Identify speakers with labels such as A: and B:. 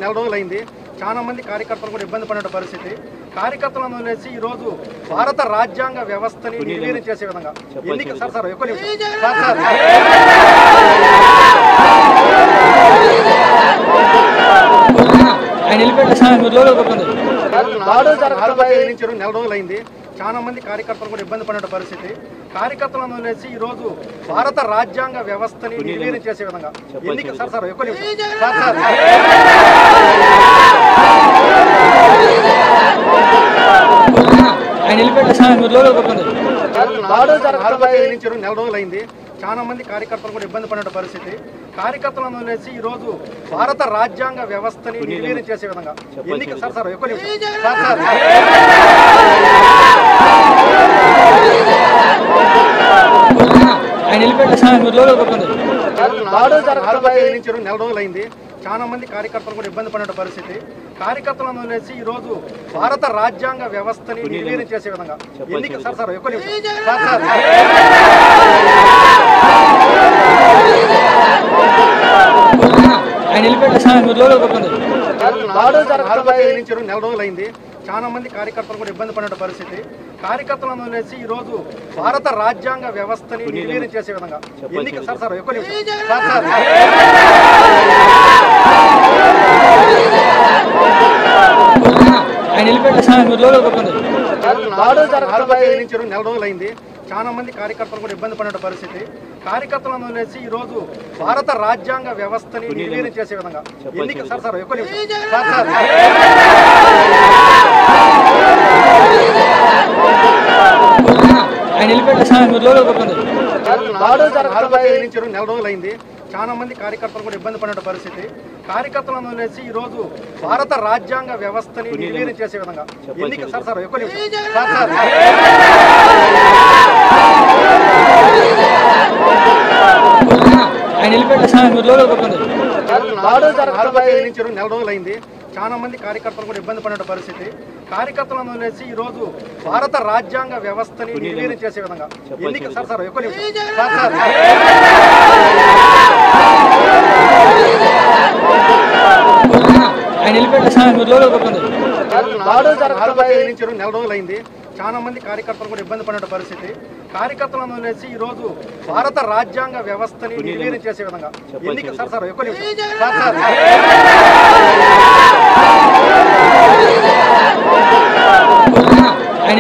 A: నెల రోజులైంది. చాలా మంది కార్యకర్తలు కూడా ఇబ్బంది పడిన పరిస్థితి. కార్యకర్తలను వదిలేసి ఈ రోజు భారత రాజ్యాంగ వ్యవస్థని నిర్వీర్యం చేసే విధంగా ఎన్నిక సార్ ఎక్కువ నెల రోజులైంది. చాలా మంది కార్యకర్తలు కూడా ఇబ్బంది పడిన పరిస్థితి. కార్యకర్తలను వదిలేసి ఈ రోజు భారత రాజ్యాంగ వ్యవస్థని నిర్వీర్యం చేసే విధంగా ఎన్నిక సార్ ఎక్కువ నెల రోజులైంది. చాలా మంది కార్యకర్తలు కూడా ఇబ్బంది పడిన పరిస్థితి. కార్యకర్తలను వదిలేసి ఈ రోజు భారత రాజ్యాంగ వ్యవస్థని నిర్వీర్యం చేసే విధంగా ఎన్నిక సార్ ఎక్కువ నెల రోజులైంది. చాలా మంది కార్యకర్తలు కూడా ఇబ్బంది పడిన పరిస్థితి. కార్యకర్తలను వదిలేసి ఈ రోజు భారత రాజ్యాంగ వ్యవస్థని నిర్వీర్యం చేసే విధంగా ఎన్నిక సార్ ఎక్కువ నెల రోజులైంది. చాలా మంది కార్యకర్తలు కూడా ఇబ్బంది పడిన పరిస్థితి. కార్యకర్తలను వదిలేసి ఈ రోజు భారత రాజ్యాంగ వ్యవస్థని నిర్వీర్యం చేసే విధంగా ఎన్నిక సార్ ఎక్కువ నెల రోజులైంది. చాలా మంది కార్యకర్తలు కూడా ఇబ్బంది పడిన పరిస్థితి. కార్యకర్తలను వదిలేసి ఈ రోజు భారత రాజ్యాంగ వ్యవస్థని నిర్వీర్యం చేసే విధంగా ఎన్నిక సార్ ఎక్కువ నెల రోజులైంది. చాలా మంది కార్యకర్తలు కూడా ఇబ్బంది పడిన పరిస్థితి. కార్యకర్తలను వదిలేసి ఈ రోజు భారత రాజ్యాంగ వ్యవస్థని నిర్వీర్యం చేసే విధంగా ఎన్నిక సార్ ఎక్కువ నెల రోజులైంది. చాలా మంది కార్యకర్తలు కూడా ఇబ్బంది పడిన పరిస్థితి. కార్యకర్తలను వదిలేసి ఈ రోజు భారత రాజ్యాంగ వ్యవస్థని నిర్వీర్యం చేసే విధంగా ఎన్నిక సార్ ఎక్కువ నెల రోజులైంది. చాలా మంది కార్యకర్తలు కూడా ఇబ్బంది పడిన పరిస్థితి. కార్యకర్తలను వదిలేసి ఈ రోజు భారత రాజ్యాంగ వ్యవస్థని నిర్వీర్యం చేసే విధంగా ఎన్నిక సార్ ఎక్కువ
B: ఆయన